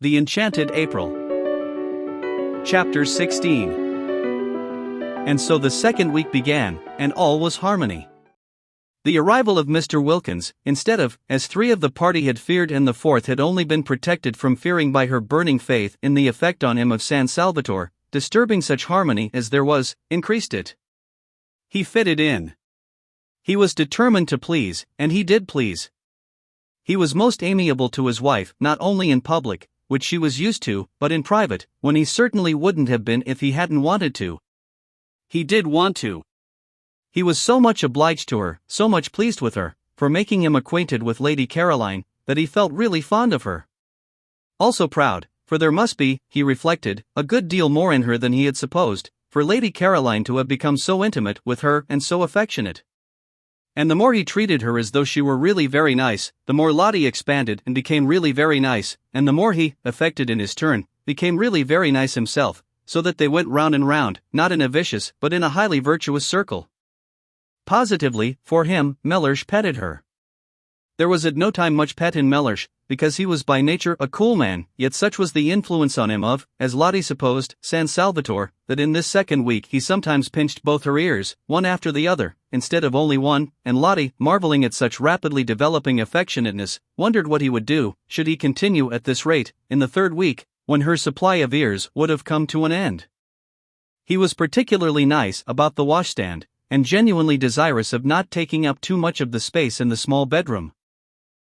The Enchanted April. Chapter 16. And so the second week began, and all was harmony. The arrival of Mr. Wilkins, instead of, as three of the party had feared and the fourth had only been protected from fearing by her burning faith in the effect on him of San Salvatore, disturbing such harmony as there was, increased it. He fitted in. He was determined to please, and he did please. He was most amiable to his wife, not only in public, which she was used to, but in private, when he certainly wouldn't have been if he hadn't wanted to. He did want to. He was so much obliged to her, so much pleased with her, for making him acquainted with Lady Caroline, that he felt really fond of her. Also proud, for there must be, he reflected, a good deal more in her than he had supposed, for Lady Caroline to have become so intimate with her and so affectionate. And the more he treated her as though she were really very nice, the more Lottie expanded and became really very nice, and the more he, affected in his turn, became really very nice himself, so that they went round and round, not in a vicious but in a highly virtuous circle. Positively, for him, Mellersh petted her. There was at no time much pet in Mellersh, because he was by nature a cool man, yet such was the influence on him of, as Lottie supposed, San Salvatore, that in this second week he sometimes pinched both her ears, one after the other, instead of only one, and Lottie, marveling at such rapidly developing affectionateness, wondered what he would do, should he continue at this rate, in the third week, when her supply of ears would have come to an end. He was particularly nice about the washstand, and genuinely desirous of not taking up too much of the space in the small bedroom.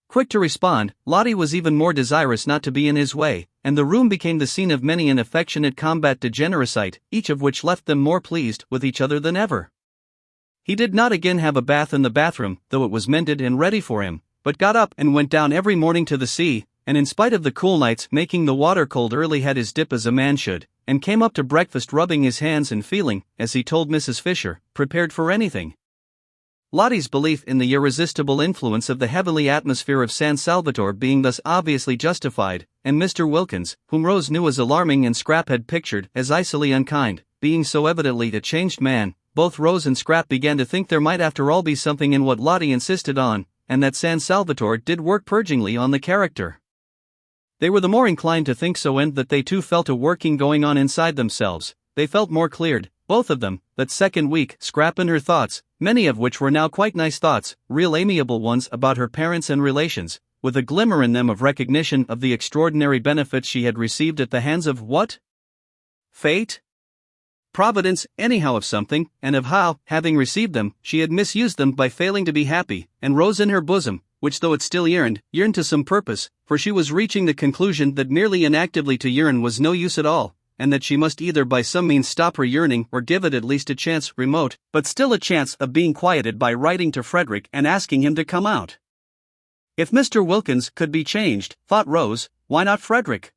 Quick to respond, Lottie was even more desirous not to be in his way, and the room became the scene of many an affectionate combat degenericide, each of which left them more pleased with each other than ever. He did not again have a bath in the bathroom, though it was mended and ready for him, but got up and went down every morning to the sea, and in spite of the cool nights making the water cold early had his dip as a man should, and came up to breakfast rubbing his hands and feeling, as he told Mrs. Fisher, prepared for anything. Lottie's belief in the irresistible influence of the heavenly atmosphere of San Salvatore being thus obviously justified, and Mr. Wilkins, whom Rose knew as alarming and Scrap had pictured as icily unkind, being so evidently a changed man, both Rose and Scrap began to think there might after all be something in what Lottie insisted on, and that San Salvatore did work purgingly on the character. They were the more inclined to think so, and that they too felt a working going on inside themselves. They felt more cleared, both of them, that second week. Scrap in her thoughts, many of which were now quite nice thoughts, real amiable ones about her parents and relations, with a glimmer in them of recognition of the extraordinary benefits she had received at the hands of what? Fate? Providence, anyhow of something, and of how, having received them, she had misused them by failing to be happy, and Rose in her bosom, which though it still yearned to some purpose, for she was reaching the conclusion that merely inactively to yearn was no use at all, and that she must either by some means stop her yearning or give it at least a chance, remote, but still a chance of being quieted by writing to Frederick and asking him to come out. If Mr. Wilkins could be changed, thought Rose, why not Frederick?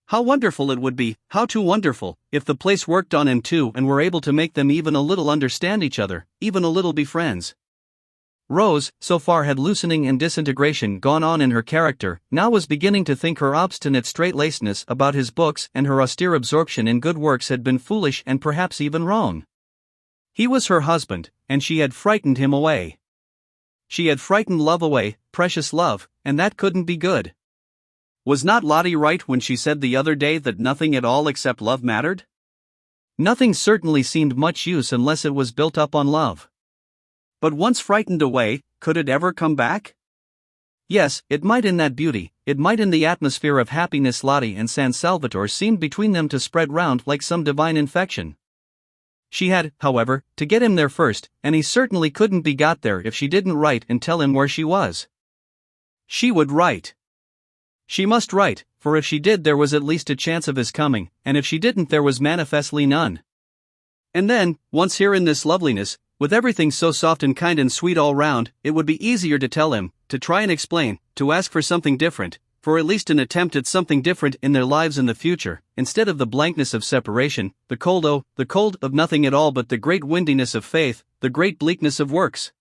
How wonderful it would be, how too wonderful, if the place worked on him too and were able to make them even a little understand each other, even a little be friends. Rose, so far had loosening and disintegration gone on in her character, now was beginning to think her obstinate straight-lacedness about his books and her austere absorption in good works had been foolish and perhaps even wrong. He was her husband, and she had frightened him away. She had frightened love away, precious love, and that couldn't be good. Was not Lottie right when she said the other day that nothing at all except love mattered? Nothing certainly seemed much use unless it was built up on love. But once frightened away, could it ever come back? Yes, it might in that beauty, it might in the atmosphere of happiness Lottie and San Salvatore seemed between them to spread round like some divine infection. She had, however, to get him there first, and he certainly couldn't be got there if she didn't write and tell him where she was. She would write. She must write, for if she did there was at least a chance of his coming, and if she didn't there was manifestly none. And then, once here in this loveliness, with everything so soft and kind and sweet all round, it would be easier to tell him, to try and explain, to ask for something different, for at least an attempt at something different in their lives in the future, instead of the blankness of separation, the cold of nothing at all but the great windiness of faith, the great bleakness of works.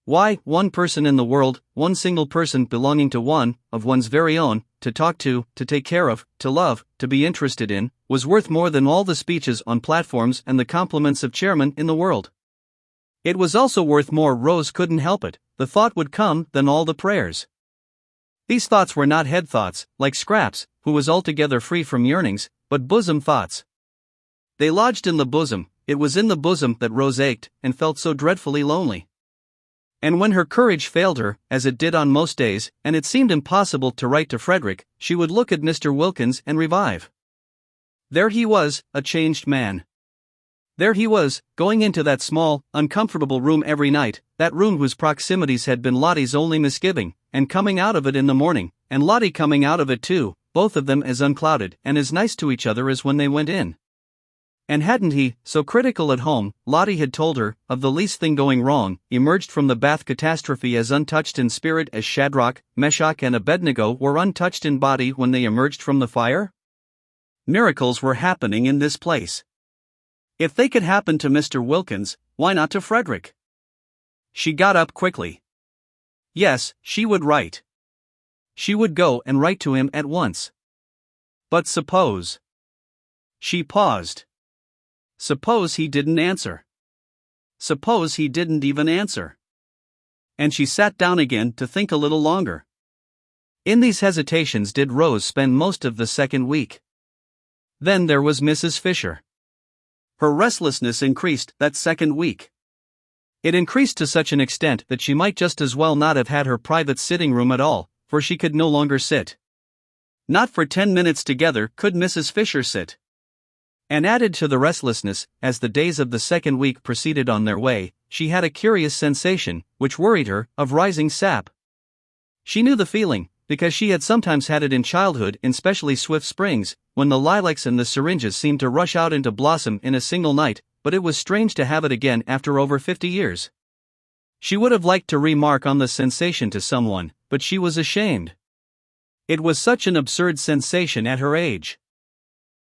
Why, one person in the world, one single person belonging to one, of one's very own, to talk to take care of, to love, to be interested in, was worth more than all the speeches on platforms and the compliments of chairmen in the world. It was also worth more, Rose couldn't help it, the thought would come, than all the prayers. These thoughts were not head thoughts, like Scraps, who was altogether free from yearnings, but bosom thoughts. They lodged in the bosom. It was in the bosom that Rose ached and felt so dreadfully lonely. And when her courage failed her, as it did on most days, and it seemed impossible to write to Frederick, she would look at Mr. Wilkins and revive. There he was, a changed man. There he was, going into that small, uncomfortable room every night, that room whose proximities had been Lottie's only misgiving, and coming out of it in the morning, and Lottie coming out of it too, both of them as unclouded and as nice to each other as when they went in. And hadn't he, so critical at home, Lottie had told her, of the least thing going wrong, emerged from the bath catastrophe as untouched in spirit as Shadrach, Meshach and Abednego were untouched in body when they emerged from the fire? Miracles were happening in this place. If they could happen to Mr. Wilkins, why not to Frederick? She got up quickly. Yes, she would write. She would go and write to him at once. But suppose... She paused. Suppose he didn't answer. Suppose he didn't even answer. And she sat down again to think a little longer. In these hesitations did Rose spend most of the second week. Then there was Mrs. Fisher. Her restlessness increased that second week. It increased to such an extent that she might just as well not have had her private sitting room at all, for she could no longer sit. Not for 10 minutes together could Mrs. Fisher sit. And added to the restlessness, as the days of the second week proceeded on their way, she had a curious sensation, which worried her, of rising sap. She knew the feeling, because she had sometimes had it in childhood in specially swift springs, when the lilacs and the syringas seemed to rush out into blossom in a single night, but it was strange to have it again after over 50 years. She would have liked to remark on the sensation to someone, but she was ashamed. It was such an absurd sensation at her age.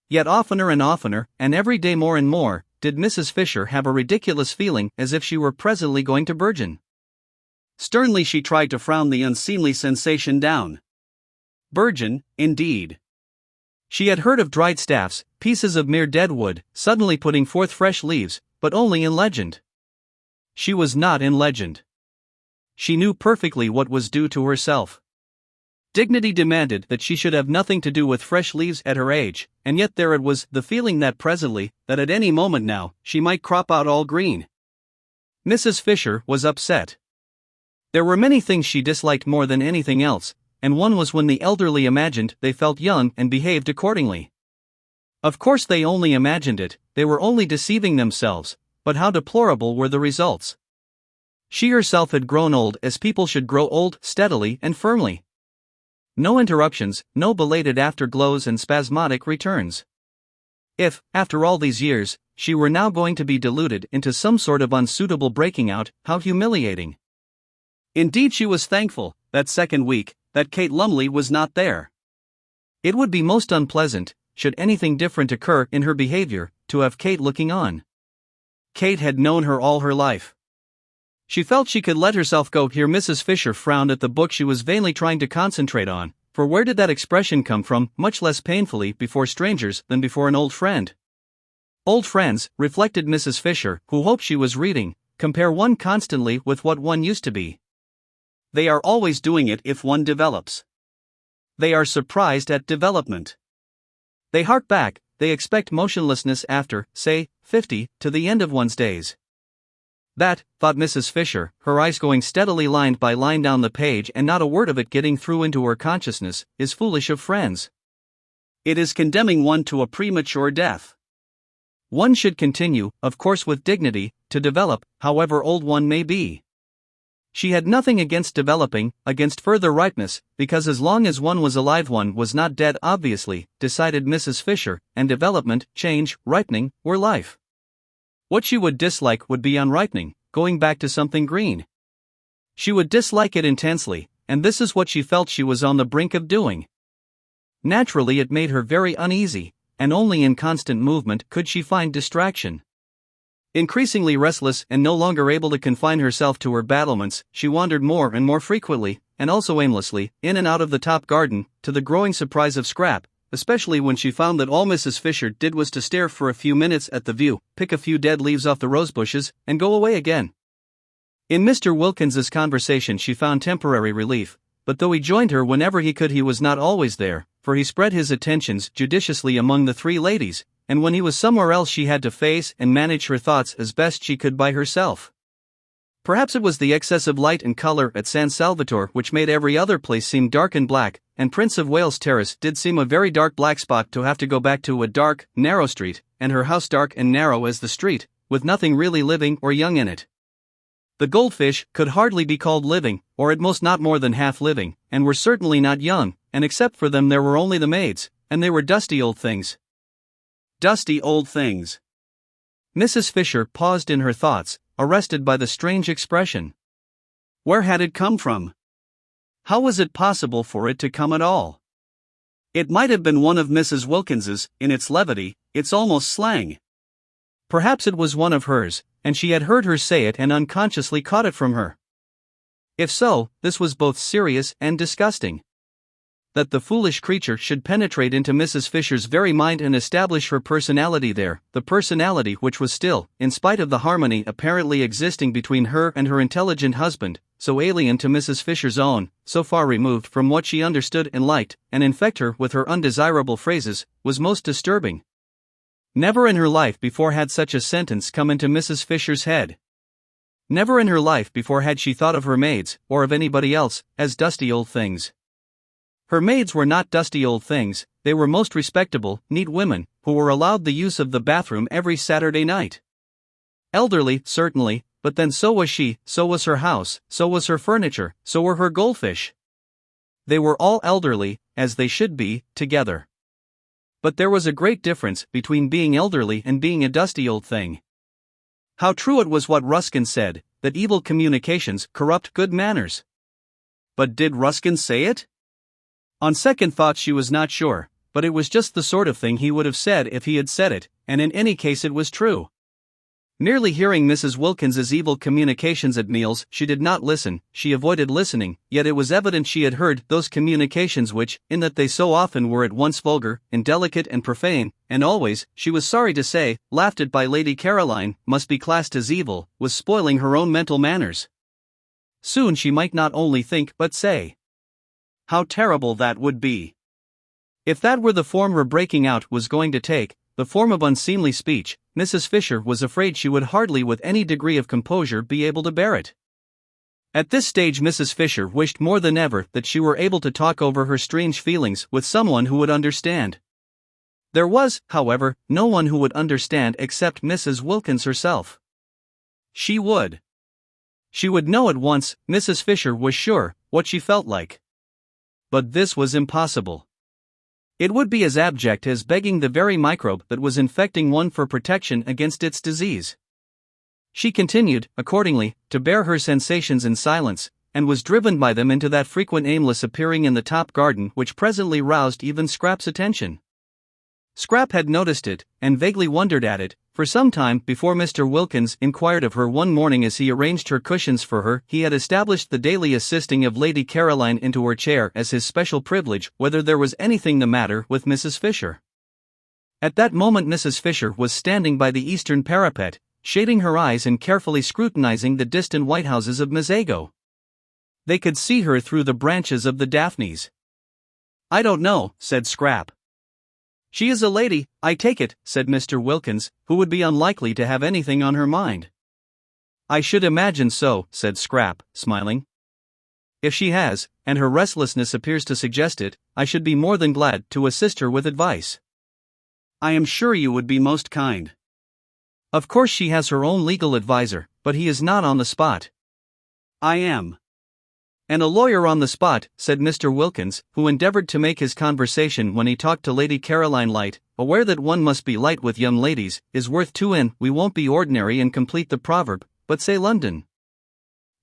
Yet oftener and oftener, and every day more and more, did Mrs. Fisher have a ridiculous feeling as if she were presently going to burgeon. Sternly she tried to frown the unseemly sensation down. Burgeon, indeed. She had heard of dried staffs, pieces of mere dead wood, suddenly putting forth fresh leaves, but only in legend. She was not in legend. She knew perfectly what was due to herself. Dignity demanded that she should have nothing to do with fresh leaves at her age, and yet there it was, the feeling that presently, that at any moment now, she might crop out all green. Mrs. Fisher was upset. There were many things she disliked more than anything else, and one was when the elderly imagined they felt young and behaved accordingly. Of course they only imagined it, they were only deceiving themselves, but how deplorable were the results. She herself had grown old as people should grow old, steadily and firmly. No interruptions, no belated afterglows and spasmodic returns. If, after all these years, she were now going to be deluded into some sort of unsuitable breaking out, how humiliating. Indeed she was thankful, that second week, that Kate Lumley was not there. It would be most unpleasant, should anything different occur in her behavior, to have Kate looking on. Kate had known her all her life. She felt she could let herself go. Here Mrs. Fisher frowned at the book she was vainly trying to concentrate on, for where did that expression come from, much less painfully before strangers than before an old friend? Old friends, reflected Mrs. Fisher, who hoped she was reading, compare one constantly with what one used to be. They are always doing it if one develops. They are surprised at development. They hark back, they expect motionlessness after, say, 50, to the end of one's days. That, thought Mrs. Fisher, her eyes going steadily line by line down the page and not a word of it getting through into her consciousness, is foolish of friends. It is condemning one to a premature death. One should continue, of course with dignity, to develop, however old one may be. She had nothing against developing, against further ripeness, because as long as one was alive one was not dead obviously, decided Mrs. Fisher, and development, change, ripening, were life. What she would dislike would be unripening, going back to something green. She would dislike it intensely, and this is what she felt she was on the brink of doing. Naturally it made her very uneasy, and only in constant movement could she find distraction. Increasingly restless and no longer able to confine herself to her battlements, she wandered more and more frequently, and also aimlessly, in and out of the top garden, to the growing surprise of Scrap, especially when she found that all Mrs. Fisher did was to stare for a few minutes at the view, pick a few dead leaves off the rose bushes, and go away again. In Mr. Wilkins's conversation she found temporary relief, but though he joined her whenever he could, he was not always there, for he spread his attentions judiciously among the three ladies, and when he was somewhere else she had to face and manage her thoughts as best she could by herself. Perhaps it was the excessive light and color at San Salvatore which made every other place seem dark and black, and Prince of Wales Terrace did seem a very dark black spot to have to go back to a dark, narrow street, and her house dark and narrow as the street, with nothing really living or young in it. The goldfish could hardly be called living, or at most not more than half living, and were certainly not young, and except for them there were only the maids, and they were dusty old things. Dusty old things. Mrs. Fisher paused in her thoughts, arrested by the strange expression. Where had it come from? How was it possible for it to come at all? It might have been one of Mrs. Wilkins's, in its levity, its almost slang. Perhaps it was one of hers, and she had heard her say it and unconsciously caught it from her. If so, this was both serious and disgusting. That the foolish creature should penetrate into Mrs. Fisher's very mind and establish her personality there, the personality which was still, in spite of the harmony apparently existing between her and her intelligent husband, so alien to Mrs. Fisher's own, so far removed from what she understood and liked, and infect her with her undesirable phrases, was most disturbing. Never in her life before had such a sentence come into Mrs. Fisher's head. Never in her life before had she thought of her maids, or of anybody else, as dusty old things. Her maids were not dusty old things, they were most respectable, neat women, who were allowed the use of the bathroom every Saturday night. Elderly, certainly, but then so was she, so was her house, so was her furniture, so were her goldfish. They were all elderly, as they should be, together. But there was a great difference between being elderly and being a dusty old thing. How true it was what Ruskin said, that evil communications corrupt good manners. But did Ruskin say it? On second thought she was not sure, but it was just the sort of thing he would have said if he had said it, and in any case it was true. Merely hearing Mrs. Wilkins's evil communications at meals, she did not listen, she avoided listening, yet it was evident she had heard those communications which, in that they so often were at once vulgar, indelicate and profane, and always, she was sorry to say, laughed at by Lady Caroline, must be classed as evil, was spoiling her own mental manners. Soon she might not only think but say. How terrible that would be! If that were the form her breaking out was going to take, the form of unseemly speech, Mrs. Fisher was afraid she would hardly with any degree of composure be able to bear it. At this stage Mrs. Fisher wished more than ever that she were able to talk over her strange feelings with someone who would understand. There was, however, no one who would understand except Mrs. Wilkins herself. She would. She would know at once, Mrs. Fisher was sure, what she felt like. But this was impossible. It would be as abject as begging the very microbe that was infecting one for protection against its disease. She continued, accordingly, to bear her sensations in silence, and was driven by them into that frequent aimless appearing in the top garden which presently roused even Scrap's attention. Scrap had noticed it, and vaguely wondered at it, for some time before Mr. Wilkins inquired of her one morning as he arranged her cushions for her. He had established the daily assisting of Lady Caroline into her chair as his special privilege, whether there was anything the matter with Mrs. Fisher. At that moment Mrs. Fisher was standing by the eastern parapet, shading her eyes and carefully scrutinizing the distant white houses of Mezzago. They could see her through the branches of the daphnes. "I don't know," said Scrap. "She is a lady, I take it," said Mr. Wilkins, who would be unlikely to have anything on her mind. "I should imagine so," said Scrap, smiling. "If she has, and her restlessness appears to suggest it, I should be more than glad to assist her with advice." "I am sure you would be most kind." "Of course she has her own legal adviser, but he is not on the spot." "I am." "And a lawyer on the spot," said Mr. Wilkins, who endeavored to make his conversation when he talked to Lady Caroline light, aware that one must be light with young ladies, is worth two in. We won't be ordinary and complete the proverb, but say London.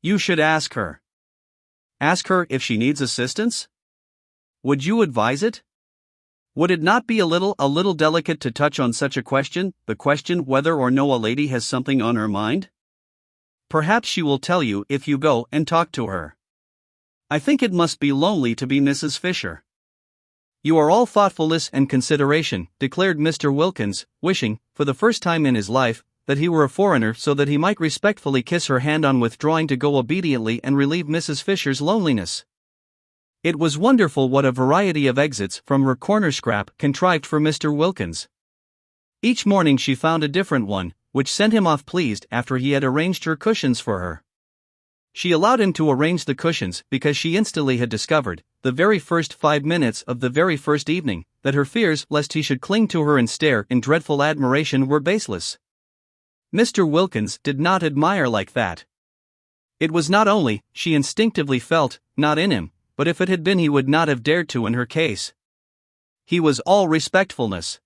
"You should ask her." "Ask her if she needs assistance? Would you advise it? Would it not be a little delicate to touch on such a question, the question whether or no a lady has something on her mind? Perhaps she will tell you if you go and talk to her. I think it must be lonely to be Mrs. Fisher." "You are all thoughtfulness and consideration," declared Mr. Wilkins, wishing, for the first time in his life, that he were a foreigner so that he might respectfully kiss her hand on withdrawing to go obediently and relieve Mrs. Fisher's loneliness. It was wonderful what a variety of exits from her corner scrap contrived for Mr. Wilkins. Each morning she found a different one, which sent him off pleased after he had arranged her cushions for her. She allowed him to arrange the cushions because she instantly had discovered, the very first 5 minutes of the very first evening, that her fears lest he should cling to her and stare in dreadful admiration were baseless. Mr. Wilkins did not admire like that. It was not only, she instinctively felt, not in him, but if it had been he would not have dared to in her case. He was all respectfulness.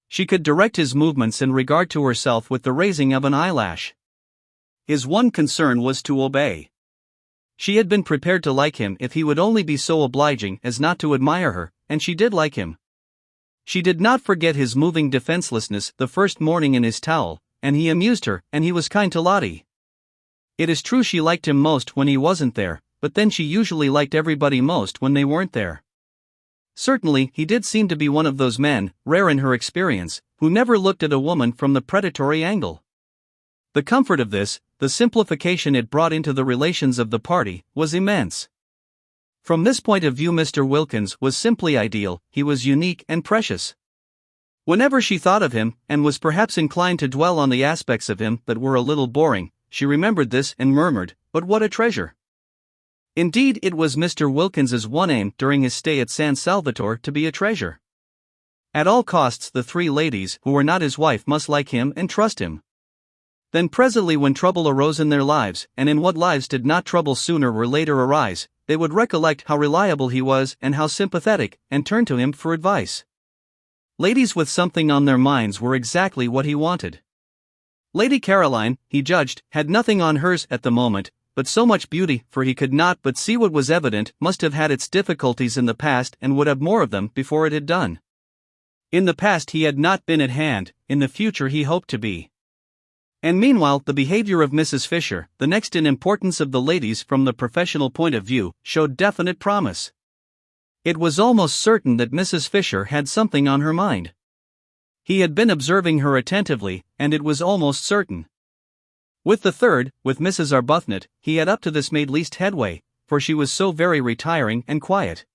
She could direct his movements in regard to herself with the raising of an eyelash. His one concern was to obey. She had been prepared to like him if he would only be so obliging as not to admire her, and she did like him. She did not forget his moving defenselessness the first morning in his towel, and he amused her, and he was kind to Lottie. It is true she liked him most when he wasn't there, but then she usually liked everybody most when they weren't there. Certainly, he did seem to be one of those men, rare in her experience, who never looked at a woman from the predatory angle. The comfort of this, the simplification it brought into the relations of the party, was immense. From this point of view Mr. Wilkins was simply ideal, he was unique and precious. Whenever she thought of him, and was perhaps inclined to dwell on the aspects of him that were a little boring, she remembered this and murmured, "But what a treasure!" Indeed, it was Mr. Wilkins's one aim during his stay at San Salvatore to be a treasure. At all costs the three ladies who were not his wife must like him and trust him. Then presently when trouble arose in their lives, and in what lives did not trouble sooner or later arise, they would recollect how reliable he was and how sympathetic, and turn to him for advice. Ladies with something on their minds were exactly what he wanted. Lady Caroline, he judged, had nothing on hers at the moment, but so much beauty, for he could not but see what was evident, must have had its difficulties in the past and would have more of them before it had done. In the past he had not been at hand, in the future he hoped to be. And meanwhile the behavior of Mrs. Fisher, the next in importance of the ladies from the professional point of view, showed definite promise. It was almost certain that Mrs. Fisher had something on her mind. He had been observing her attentively, and it was almost certain. With the third, with Mrs. Arbuthnot, he had up to this made least headway, for she was so very retiring and quiet.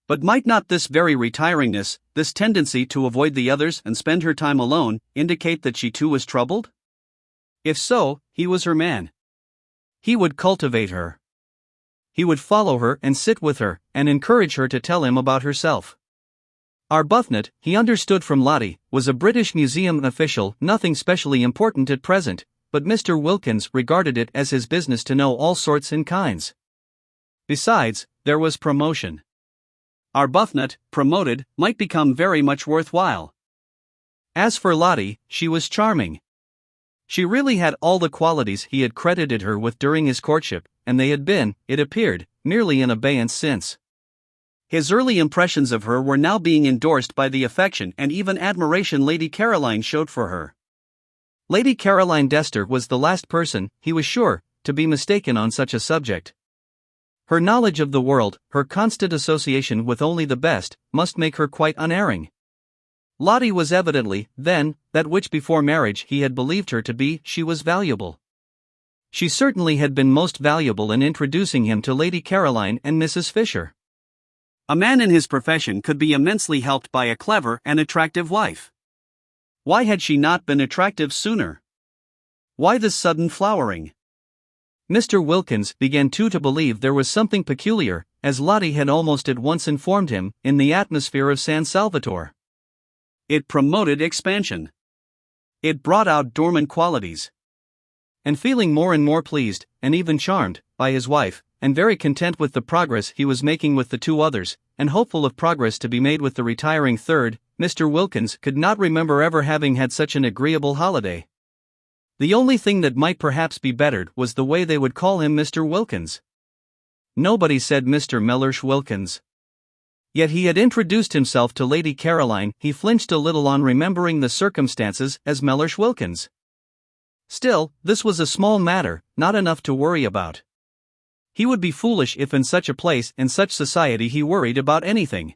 But might not this very retiringness, this tendency to avoid the others and spend her time alone, indicate that she too was troubled? If so, he was her man. He would cultivate her. He would follow her and sit with her, and encourage her to tell him about herself. Arbuthnot, he understood from Lottie, was a British Museum official, nothing specially important at present, but Mr. Wilkins regarded it as his business to know all sorts and kinds. Besides, there was promotion. Arbuthnot, promoted, might become very much worthwhile. As for Lottie, she was charming. She really had all the qualities he had credited her with during his courtship, and they had been, it appeared, nearly in abeyance since. His early impressions of her were now being endorsed by the affection and even admiration Lady Caroline showed for her. Lady Caroline Dester was the last person, he was sure, to be mistaken on such a subject. Her knowledge of the world, her constant association with only the best, must make her quite unerring. Lottie was evidently, then, that which before marriage he had believed her to be. She was valuable. She certainly had been most valuable in introducing him to Lady Caroline and Mrs. Fisher. A man in his profession could be immensely helped by a clever and attractive wife. Why had she not been attractive sooner? Why this sudden flowering? Mr. Wilkins began too to believe there was something peculiar, as Lottie had almost at once informed him, in the atmosphere of San Salvatore. It promoted expansion. It brought out dormant qualities. And feeling more and more pleased, and even charmed, by his wife, and very content with the progress he was making with the two others, and hopeful of progress to be made with the retiring third, Mr. Wilkins could not remember ever having had such an agreeable holiday. The only thing that might perhaps be bettered was the way they would call him Mr. Wilkins. Nobody said Mr. Mellersh Wilkins. Yet he had introduced himself to Lady Caroline. He flinched a little on remembering the circumstances as Mellersh Wilkins. Still, this was a small matter, not enough to worry about. He would be foolish if in such a place, in such society, he worried about anything.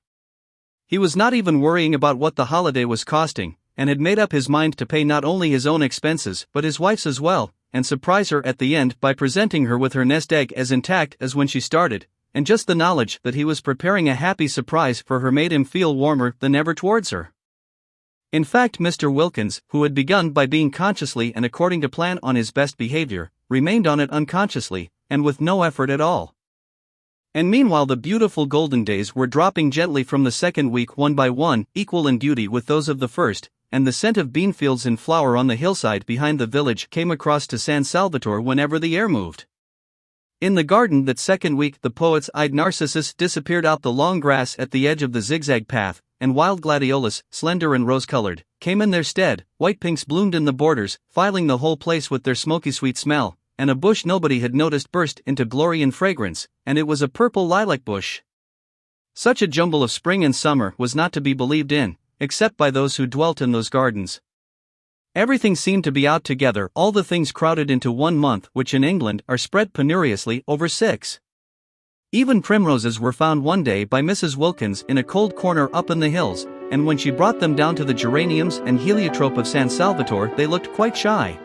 He was not even worrying about what the holiday was costing, and had made up his mind to pay not only his own expenses but his wife's as well, and surprise her at the end by presenting her with her nest egg as intact as when she started, and just the knowledge that he was preparing a happy surprise for her made him feel warmer than ever towards her. In fact, Mr. Wilkins, who had begun by being consciously and according to plan on his best behavior, remained on it unconsciously, and with no effort at all. And meanwhile the beautiful golden days were dropping gently from the second week one by one, equal in beauty with those of the first, and the scent of beanfields in flower on the hillside behind the village came across to San Salvatore whenever the air moved. In the garden that second week the poet's eyed narcissus disappeared out the long grass at the edge of the zigzag path, and wild gladiolus, slender and rose-colored, came in their stead. White pinks bloomed in the borders, filing the whole place with their smoky sweet smell, and a bush nobody had noticed burst into glory and fragrance, and it was a purple lilac bush. Such a jumble of spring and summer was not to be believed in, except by those who dwelt in those gardens. Everything seemed to be out together, all the things crowded into 1 month, which in England are spread penuriously over 6. Even primroses were found one day by Mrs. Wilkins in a cold corner up in the hills, and when she brought them down to the geraniums and heliotrope of San Salvatore they looked quite shy.